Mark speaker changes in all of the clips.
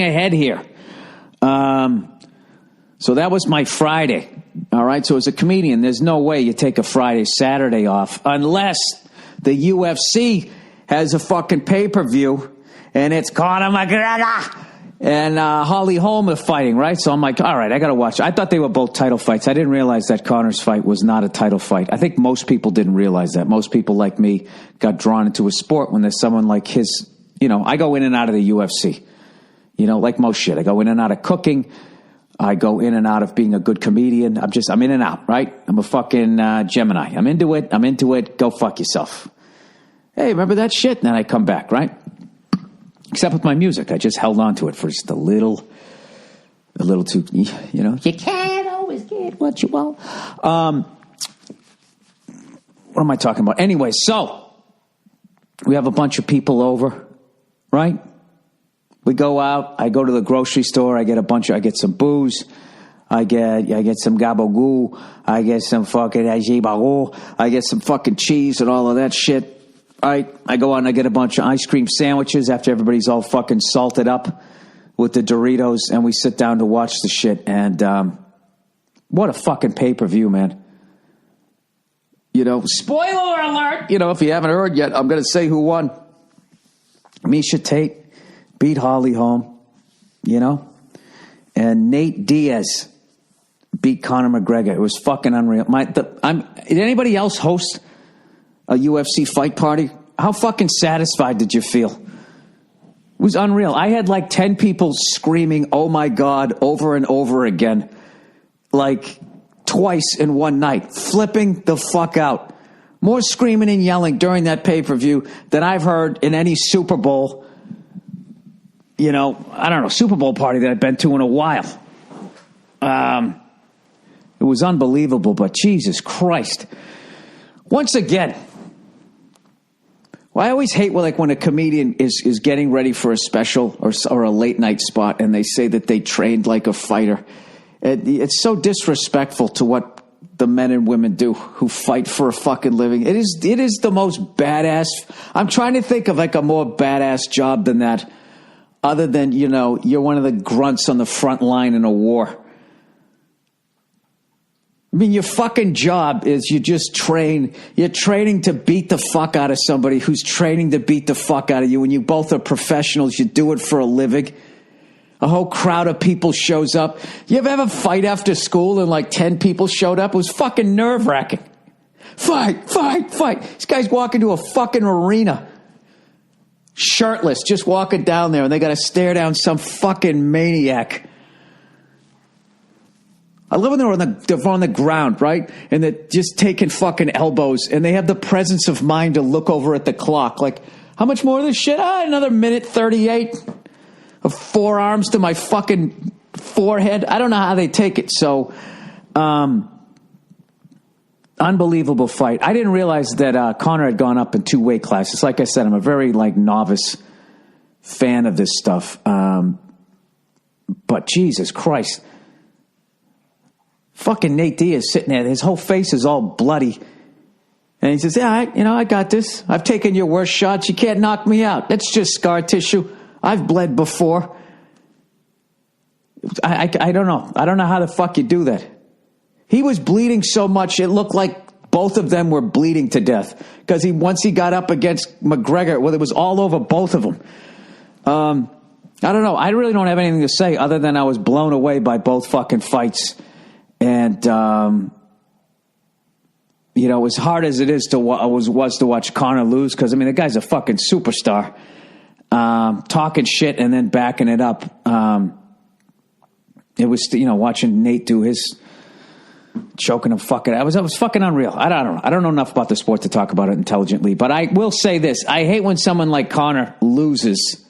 Speaker 1: ahead here. So that was my Friday. All right. So as a comedian, there's no way you take a Friday, Saturday off unless the UFC has a fucking pay-per-view and it's Conor McGregor and Holly Holm are fighting, right? So I'm like, all right, I got to watch. I thought they were both title fights. I didn't realize that Conor's fight was not a title fight. I think most people didn't realize that. Most people like me got drawn into a sport when there's someone like his, I go in and out of the UFC, like most shit. I go in and out of cooking. I go in and out of being a good comedian. I'm in and out, right? I'm a fucking Gemini. I'm into it. Go fuck yourself. Hey, remember that shit? And then I come back, right? Except with my music. I just held on to it for just a little too, you can't always get what you want. What am I talking about? Anyway, so we have a bunch of people over, right? We go out. I go to the grocery store. I get some booze. I get some gabagoo. I get some fucking ajibago. I get some fucking cheese and all of that shit. I go out and I get a bunch of ice cream sandwiches after everybody's all fucking salted up with the Doritos, and we sit down to watch the shit. And what a fucking pay-per-view, man. Spoiler alert. If you haven't heard yet, I'm going to say who won. Miesha Tate beat Holly Holm, and Nate Diaz beat Conor McGregor. It was fucking unreal. Did anybody else host a UFC fight party? How fucking satisfied did you feel? It was unreal. I had like 10 people screaming, "Oh my God," over and over again, like twice in one night, flipping the fuck out. More screaming and yelling during that pay-per-view than I've heard in any Super Bowl, Super Bowl party that I've been to in a while. It was unbelievable, but Jesus Christ. Once again, I always hate when a comedian is getting ready for a special or a late night spot and they say that they trained like a fighter. It's so disrespectful to what the men and women do who fight for a fucking living. It is the most badass. I'm trying to think of like a more badass job than that, other than, you're one of the grunts on the front line in a war. I mean, your fucking job is you're training to beat the fuck out of somebody who's training to beat the fuck out of you, and you both are professionals. You do it for a living. A whole crowd of people shows up. You ever have a fight after school and like 10 people showed up? It was fucking nerve-wracking. Fight. This guy's walking to a fucking arena, shirtless, just walking down there, and they got to stare down some fucking maniac. I love when they're on the ground, right? And they're just taking fucking elbows, and they have the presence of mind to look over at the clock. Like, how much more of this shit? Another minute 38 of forearms to my fucking forehead. I don't know how they take it. So, unbelievable fight. I didn't realize that Conor had gone up in 2 weight classes. Like I said, I'm a very novice fan of this stuff. But Jesus Christ. Fucking Nate Diaz sitting there. His whole face is all bloody. And he says, yeah, I got this. I've taken your worst shots. You can't knock me out. That's just scar tissue. I've bled before. I don't know. I don't know how the fuck you do that. He was bleeding so much, it looked like both of them were bleeding to death. Because once he got up against McGregor, it was all over both of them. I don't know. I really don't have anything to say other than I was blown away by both fucking fights. And, as hard as it is was to watch Conor lose, because, the guy's a fucking superstar. Talking shit and then backing it up. It was, watching Nate do his choking him fucking. It was fucking unreal. I don't know. I don't know enough about the sport to talk about it intelligently, but I will say this. I hate when someone like Conor loses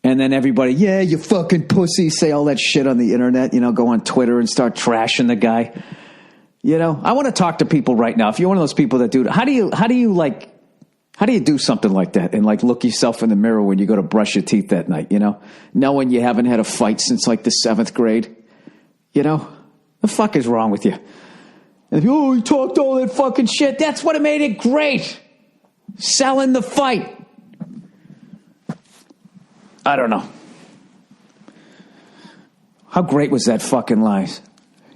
Speaker 1: and then everybody, yeah, you fucking pussy, say all that shit on the internet, go on Twitter and start trashing the guy. I want to talk to people right now. If you're one of those people that do it, how do you do something like that and look yourself in the mirror when you go to brush your teeth that night, knowing you haven't had a fight since the 7th grade, the fuck is wrong with you? And you talked all that fucking shit. That's what made it great. Selling the fight. I don't know. How great was that fucking line?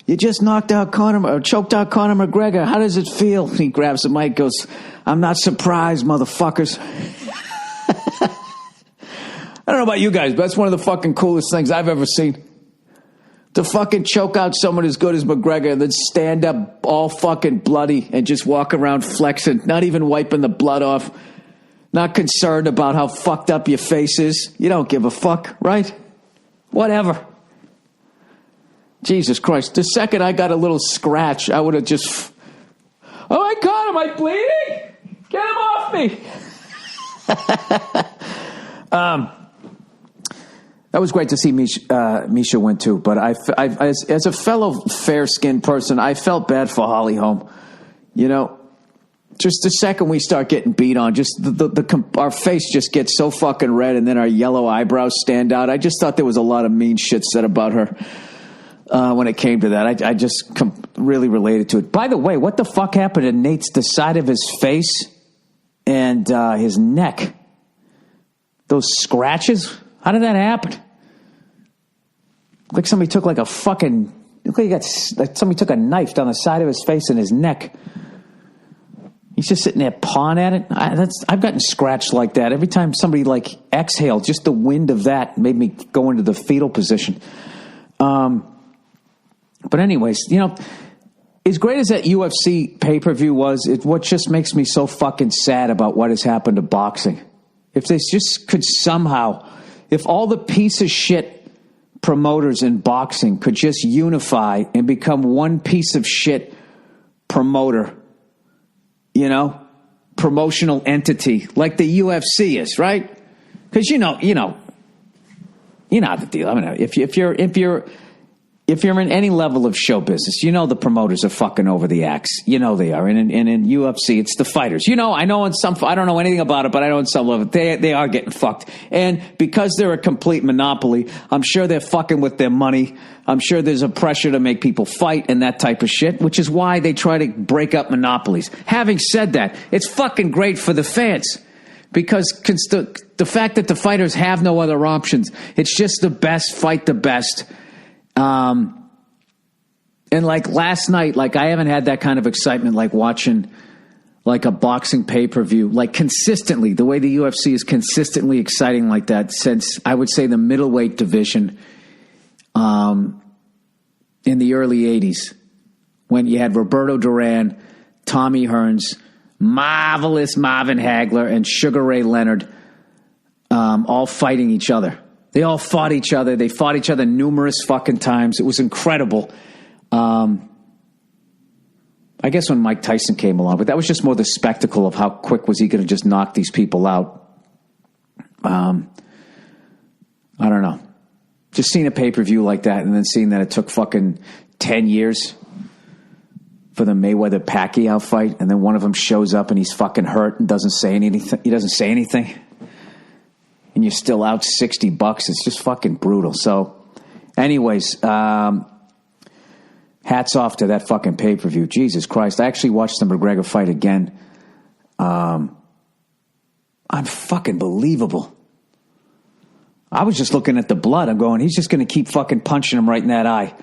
Speaker 1: You just choked out Conor McGregor. How does it feel? He grabs the mic, goes, I'm not surprised, motherfuckers. I don't know about you guys, but that's one of the fucking coolest things I've ever seen. To fucking choke out someone as good as McGregor and then stand up all fucking bloody and just walk around flexing, not even wiping the blood off, not concerned about how fucked up your face is. You don't give a fuck, right? Whatever. Jesus Christ. The second I got a little scratch, I would have just... Oh my God, am I bleeding? Get him off me. That was great to see Misha win too, but as a fellow fair-skinned person, I felt bad for Holly Holm. You know, just the second we start getting beat on, just our face just gets so fucking red, and then our yellow eyebrows stand out. I just thought there was a lot of mean shit said about her when it came to that. I just really related to it. By the way, what the fuck happened to the side of his face and his neck? Those scratches? How did that happen? Like somebody took like a fucking... Look like somebody took a knife down the side of his face and his neck. He's just sitting there pawing at it. I've gotten scratched like that. Every time somebody like exhaled, just the wind of that made me go into the fetal position. But anyways, you know, as great as that UFC pay-per-view was, what just makes me so fucking sad about what has happened to boxing. If they just could somehow... If all the piece of shit promoters in boxing could just unify and become one piece of shit promoter, you know, promotional entity like the UFC is, right? Because you know the deal. I mean, if you're in any level of show business, you know the promoters are fucking over the axe. You know they are. And in UFC, it's the fighters. You know, I know in some, I don't know anything about it, but I know in some level, they are getting fucked. And because they're a complete monopoly, I'm sure they're fucking with their money. I'm sure there's a pressure to make people fight and that type of shit, which is why they try to break up monopolies. Having said that, it's fucking great for the fans. Because the fact that the fighters have no other options, it's just the best, fight the best. And like last night, like I haven't had that kind of excitement like watching like a boxing pay-per-view, like consistently, the way the UFC is consistently exciting like that since I would say the middleweight division in the early 80s when you had Roberto Duran, Tommy Hearns, marvelous Marvin Hagler, and Sugar Ray Leonard all fighting each other. They all fought each other. They fought each other numerous fucking times. It was incredible. I guess when Mike Tyson came along, but that was just more the spectacle of how quick was he going to just knock these people out. I don't know. Just seeing a pay-per-view like that and then seeing that it took fucking 10 years for the Mayweather-Pacquiao fight, and then one of them shows up and he's fucking hurt and doesn't say anything. He doesn't say anything. And you're still out $60. It's just fucking brutal. So, anyways, hats off to that fucking pay-per-view. Jesus Christ. I actually watched the McGregor fight again. Unfucking-believable. I was just looking at the blood. I'm going, he's just going to keep fucking punching him right in that eye.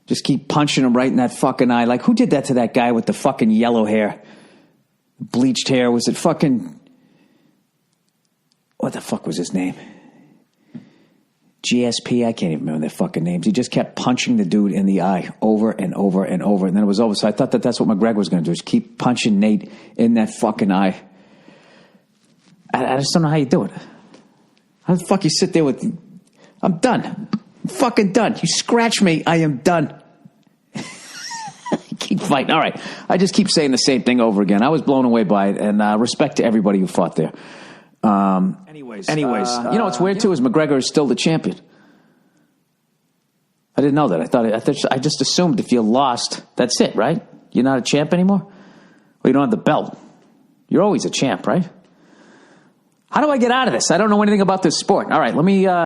Speaker 1: Just keep punching him right in that fucking eye. Like, who did that to that guy with the fucking yellow hair? Bleached hair. Was it fucking... What the fuck was his name? GSP? I can't even remember their fucking names. He just kept punching the dude in the eye over and over and over. And then it was over. So I thought that's what McGregor was going to do, is keep punching Nate in that fucking eye. I just don't know how you do it. How the fuck you sit there with... I'm done. I'm fucking done. You scratch me, I am done. Keep fighting. All right. I just keep saying the same thing over again. I was blown away by it. And respect to everybody who fought there. Anyways, you know what's weird too is McGregor is still the champion. I didn't know that. I just assumed if you lost, that's it, right? You're not a champ anymore? Well, you don't have the belt. You're always a champ, right? How do I get out of this? I don't know anything about this sport. All right, let me